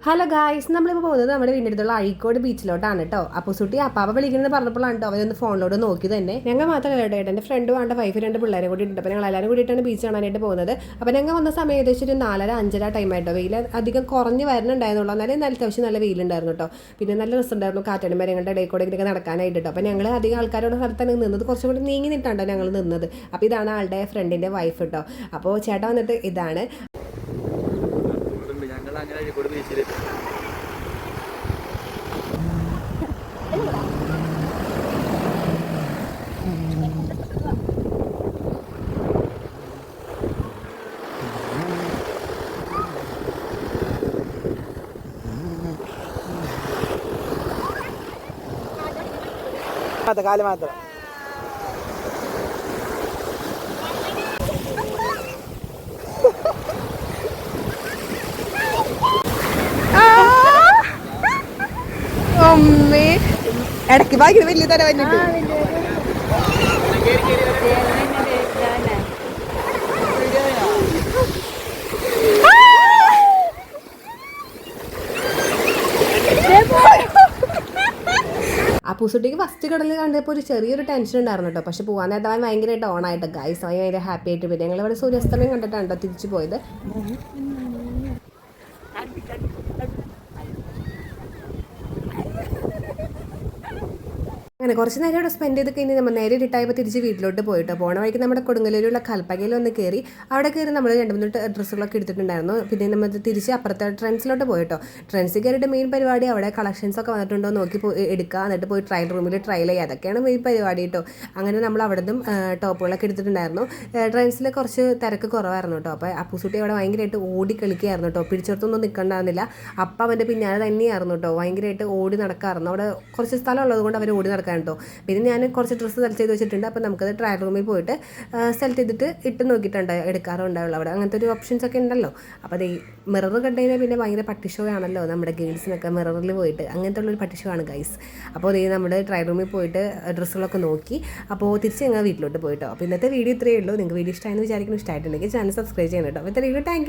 Hello guys, നമ്മളിപ്പോൾ പോകുന്നത് നമ്മുടെ വീടിനടുത്തുള്ള അഴീക്കോട് ബീച്ചിലോട്ടാണ് കേട്ടോ. അപ്പോൾ സുട്ടി അപ്പാപ്പ വിളിക്കുന്നത് പറഞ്ഞപ്പോഴാണ് കേട്ടോ അവരൊന്ന് ഫോണിലോട്ട് നോക്കി തന്നെ. ഞങ്ങൾ മാത്രമല്ല കേട്ടോ, എൻ്റെ ഫ്രണ്ടും ആണ്ട് വൈഫ് 2 പിള്ളേരെ കൂടി ഉണ്ട്. അപ്പോൾ ഞങ്ങൾ എല്ലാവരും കൂടിയിട്ടാണ് ബീച്ച് കാണാനായിട്ട് പോകുന്നത്. അപ്പോൾ ഞങ്ങൾ വന്ന സമയം ഏകദേശം ഒരു 4:30-5:00 ടൈമായിട്ടോ. വെയിൽ അധികം കുറഞ്ഞ് വരുന്നുണ്ടായിരുന്നുള്ളൂ, എന്നാലും നല്ല അത്യാവശ്യം നല്ല വെയിലുണ്ടായിരുന്നു കേട്ടോ. പിന്നെ നല്ല രസമുണ്ടായിരുന്നു കാറ്റാടി മരങ്ങളുടെ ഇടയിൽ കൂടെ ഇങ്ങനെ നടക്കാനായിട്ട് കേട്ടോ. അപ്പോൾ ഞങ്ങൾ അധികം ആൾക്കാരുടെ സ്ഥലത്താണ് നിന്നത്, കുറച്ചും കൂടി നീങ്ങി നിട്ടാണ്ടോ ഞങ്ങൾ നിന്നത്. അപ്പോൾ ഇതാണ് ആളുടെ ഫ്രണ്ടിൻ്റെ വൈഫ് കേട്ടോ. അപ്പോൾ ചേട്ടൻ വന്നിട്ട് ഇതാണ്. കാല് മാത്രം ഇടയ്ക്ക് ഭയങ്കര വലിയ തര വന്നിട്ട് ആ പൂസുട്ടിക്ക് ഫസ്റ്റ് കടലിൽ കണ്ടപ്പോൾ ഒരു ചെറിയൊരു ടെൻഷൻ ഉണ്ടായിരുന്നു കേട്ടോ. പക്ഷെ പോകാൻ നേരത്തെ അവൻ ഭയങ്കരമായിട്ട് ഓണായിട്ട് ഗൈസ്, അവൻ ഭയങ്കര ഹാപ്പി ആയിട്ട് വരും. ഞങ്ങളിവിടെ സൂര്യാസ്തമയം കണ്ടിട്ടാണ് കേട്ടോ തിരിച്ചു പോയത്. അങ്ങനെ കുറച്ച് നേരം ഇവിടെ സ്പെൻഡ് ചെയ്ത് കഴിഞ്ഞ് നമ്മൾ നേരെ ഇട്ടായപ്പോൾ തിരിച്ച് വീട്ടിലോട്ട് പോയിട്ടോ. പോണ വഴിക്ക് നമ്മുടെ കൊടുങ്ങല്ലൂരുള്ള കൽപ്പകയിൽ ഒന്ന് കയറി. അവിടെ കയറി നമ്മൾ 2-3 ഡ്രസ്സുകളൊക്കെ എടുത്തിട്ടുണ്ടായിരുന്നു. പിന്നെ നമ്മൾ തിരിച്ച് അപ്പുറത്തെ ട്രെൻഡ്സിലോട്ട് പോയിട്ടോ. ട്രെൻഡ്സിൽ കയറിയിട്ട് മെയിൻ പരിപാടി അവിടെ കളക്ഷൻസ് ഒക്കെ വന്നിട്ടുണ്ടോ നോക്കി എടുക്കുക, എന്നിട്ട് പോയി ട്രയൽ റൂമിൽ ട്രയൽ ചെയ്യുക. അതൊക്കെയാണ് മെയിൻ പരിപാടി കേട്ടോ. അങ്ങനെ നമ്മൾ അവിടെ നിന്നും ടോപ്പുകളൊക്കെ എടുത്തിട്ടുണ്ടായിരുന്നു. ട്രെൻഡ്സിൽ കുറച്ച് തിരക്ക് കുറവായിരുന്നു കേട്ടോ. അപ്പോൾ അപ്പൂസുട്ടി അവിടെ ഭയങ്കരമായിട്ട് ഓടി കളിക്കുകയായിരുന്നു കേട്ടോ. പിടിച്ചെടുത്തൊന്നും നിൽക്കണ്ടായിരുന്നില്ല. അപ്പം അവൻ്റെ പിന്നാലെ തന്നെയായിരുന്നു കേട്ടോ. ഭയങ്കരമായിട്ട് ഓടി നടക്കാറുണ്ട്. അവിടെ കുറച്ച് സ്ഥലം ഉള്ളത് കൊണ്ട് അവർ ഓടി നടക്കാൻ കേട്ടോ. പിന്നെ ഞാൻ കുറച്ച് ഡ്രസ്സ് സെലക്ട് ചെയ്ത് വെച്ചിട്ടുണ്ട്. അപ്പോൾ നമുക്കത് ട്രയൽ റൂമിൽ പോയിട്ട് സെലക്ട് ചെയ്തിട്ട് ഇട്ട് നോക്കിയിട്ടുണ്ട് എടുക്കാറുണ്ടാവുള്ളൂ. അവിടെ അങ്ങനത്തെ ഒരു ഓപ്ഷൻസ് ഒക്കെ ഉണ്ടല്ലോ. അപ്പോൾ അത് ഈ മിറർ കണ്ടു കഴിഞ്ഞാൽ പിന്നെ ഭയങ്കര പട്ടിഷോ ആണല്ലോ നമ്മുടെ ഗേൾസിനൊക്കെ മിററിൽ പോയിട്ട്. അങ്ങനത്തെ ഉള്ളൊരു പട്ടിഷോ ആണ് ഗൈസ്. അപ്പോൾ അതേ നമ്മൾ ട്രയൽ റൂമിൽ പോയിട്ട് ഡ്രസ്സുകളൊക്കെ നോക്കി. അപ്പോൾ തിരിച്ച് ഞങ്ങൾ വീട്ടിലോട്ട് പോയിട്ടോ. അപ്പോൾ ഇന്നത്തെ വീഡിയോ ഇത്രയേ ഉള്ളൂ. നിങ്ങൾക്ക് വീഡിയോ ഇഷ്ടമായെന്ന് വിചാരിക്കുന്നു. ഇഷ്ടമായിട്ടുണ്ടെങ്കിൽ ചാനൽ സബ്സ്ക്രൈബ് ചെയ്യണം കേട്ടോ. അപ്പോൾ ഇത്ര വീഡിയോ താങ്ക് യു.